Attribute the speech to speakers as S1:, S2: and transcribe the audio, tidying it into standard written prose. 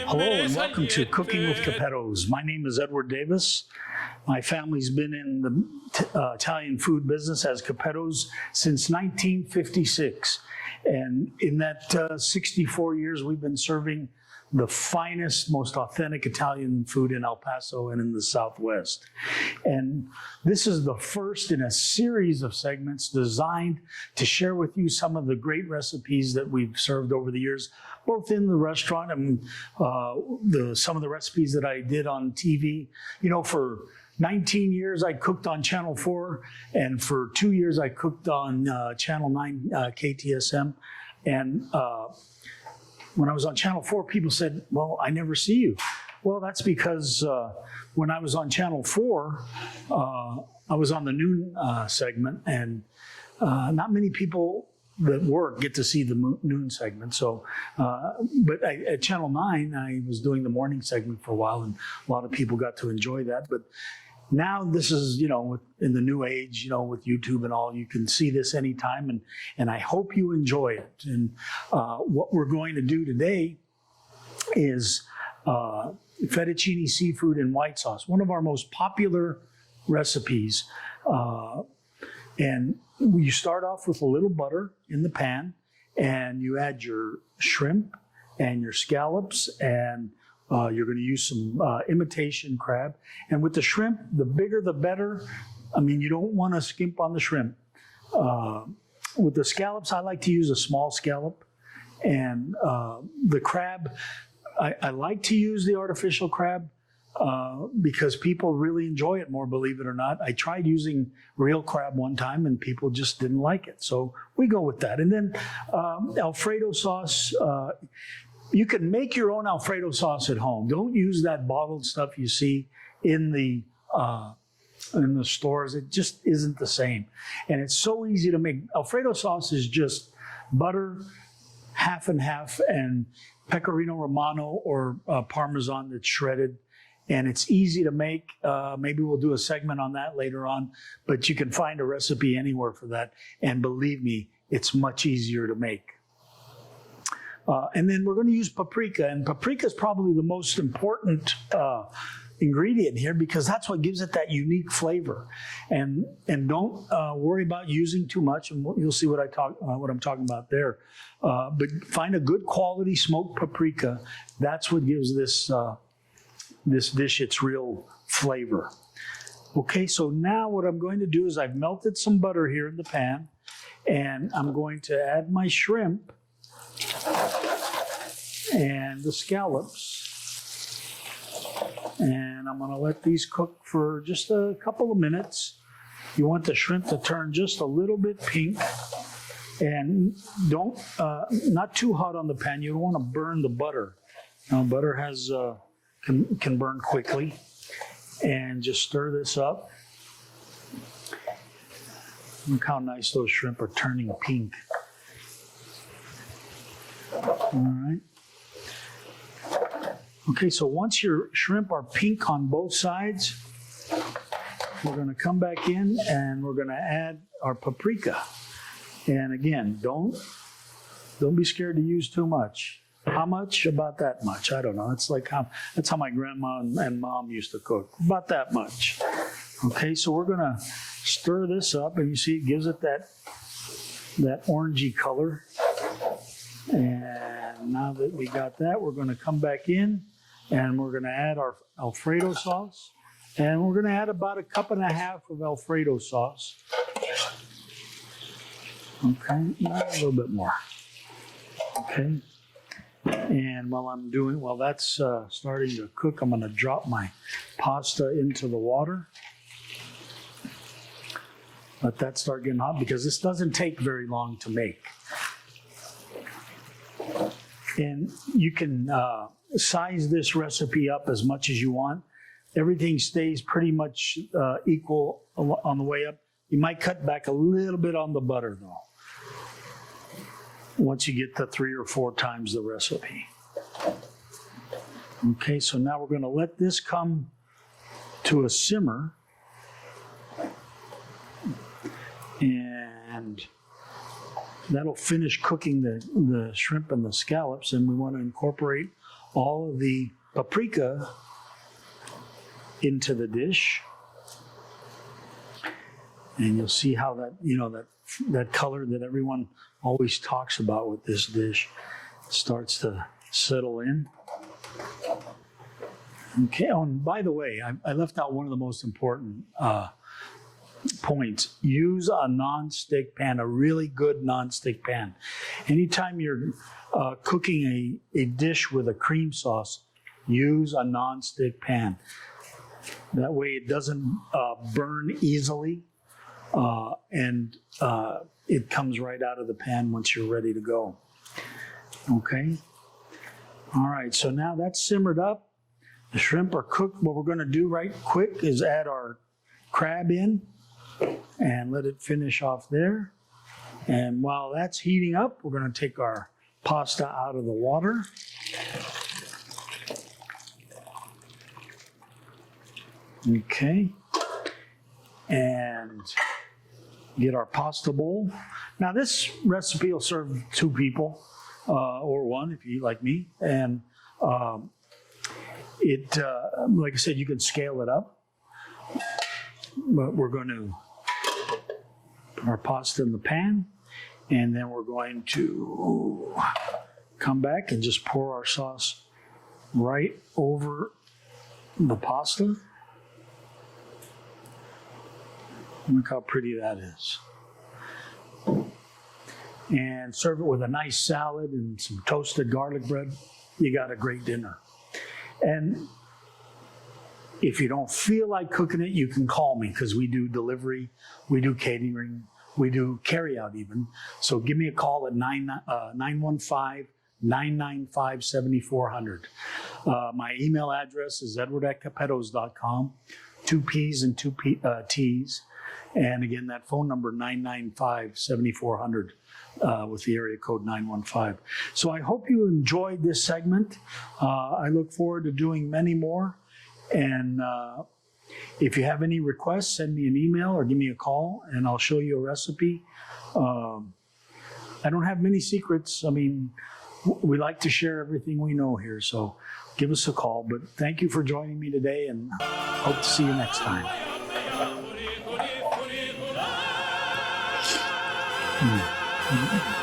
S1: Hello and welcome to Cooking with Cappettos. My name is Edward Davis. My family's been in the Italian food business as Cappettos since 1956. And in that 64 years, we've been serving the finest, most authentic Italian food in El Paso and in the Southwest. And this is the first in a series of segments designed to share with you some of the great recipes that we've served over the years, both in the restaurant and some of the recipes that I did on TV. You know, for 19 years I cooked on Channel 4, and for 2 years I cooked on Channel 9 KTSM. And when I was on Channel 4, people said, well, I never see you. Well, that's because when I was on Channel 4, I was on the noon segment, and not many people that work get to see the noon segment. So, but at Channel 9, I was doing the morning segment for a while, and a lot of people got to enjoy that. But now this is, you know, in the new age, you know, with YouTube and all, you can see this anytime, and I hope you enjoy it. And what we're going to do today is fettuccine seafood in white sauce, one of our most popular recipes. And you start off with a little butter in the pan, and you add your shrimp and your scallops, and you're going to use some imitation crab. And with the shrimp, the bigger the better. I mean, you don't want to skimp on the shrimp. With the scallops, I like to use a small scallop. And the crab, I like to use the artificial crab because people really enjoy it more, believe it or not. I tried using real crab one time, and people just didn't like it. So we go with that. And then Alfredo sauce. You can make your own Alfredo sauce at home. Don't use that bottled stuff you see in the stores. It just isn't the same. And it's so easy to make. Alfredo sauce is just butter, half and half, and pecorino romano or Parmesan that's shredded. And it's easy to make. Maybe we'll do a segment on that later on, but you can find a recipe anywhere for that. And believe me, it's much easier to make. And then we're going to use paprika, and paprika is probably the most important ingredient here because that's what gives it that unique flavor. And don't worry about using too much, and you'll see what I'm talking about there. But find a good quality smoked paprika. That's what gives this dish its real flavor. Okay, so now what I'm going to do is I've melted some butter here in the pan, and I'm going to add my shrimp and the scallops, and I'm going to let these cook for just a couple of minutes. You want the shrimp to turn just a little bit pink, and don't not too hot on the pan. You don't want to burn the butter. Now, butter has can burn quickly, and just stir this up. Look how nice those shrimp are turning pink. All right. Okay, so once your shrimp are pink on both sides, we're going to come back in and we're going to add our paprika. And again, don't be scared to use too much. How much? About that much. I don't know. It's like that's how my grandma and mom used to cook. About that much. Okay, so we're going to stir this up, and you see it gives it that orangey color. And now that we got that, we're going to come back in and we're going to add our Alfredo sauce. And we're going to add about 1.5 cups of Alfredo sauce. Okay, a little bit more. Okay. And while that's starting to cook, I'm going to drop my pasta into the water. Let that start getting hot because this doesn't take very long to make. And you can size this recipe up as much as you want. Everything stays pretty much equal on the way up. You might cut back a little bit on the butter, though, once you get to 3 or 4 times the recipe. Okay, so now we're going to let this come to a simmer. And That'll finish cooking the shrimp and the scallops, and we want to incorporate all of the paprika into the dish. And you'll see how that, that color that everyone always talks about with this dish starts to settle in. Okay, oh, and by the way, I left out one of the most important points. Use a non-stick pan, a really good non-stick pan. Anytime you're cooking a dish with a cream sauce, use a non-stick pan. That way it doesn't burn easily, and it comes right out of the pan once you're ready to go. Okay? All right, so now that's simmered up. The shrimp are cooked. What we're going to do right quick is add our crab in and let it finish off there. And while that's heating up, we're going to take our pasta out of the water. Okay. And get our pasta bowl. Now this recipe will serve 2 people or 1 if you like me. And like I said, you can scale it up. But we're going to put our pasta in the pan, and then we're going to come back and just pour our sauce right over the pasta. Look how pretty that is. And serve it with a nice salad and some toasted garlic bread. You got a great dinner. And if you don't feel like cooking it, you can call me because we do delivery, we do catering, we do carry out even. So give me a call at 915-995-7400. My email address is edward@cappettos.com, 2 P's and 2 T's. And again, that phone number 995-7400 with the area code 915. So I hope you enjoyed this segment. I look forward to doing many more. And if you have any requests, send me an email or give me a call, and I'll show you a recipe. I don't have many secrets. I mean, we like to share everything we know here, so give us a call. But thank you for joining me today, and hope to see you next time. Mm.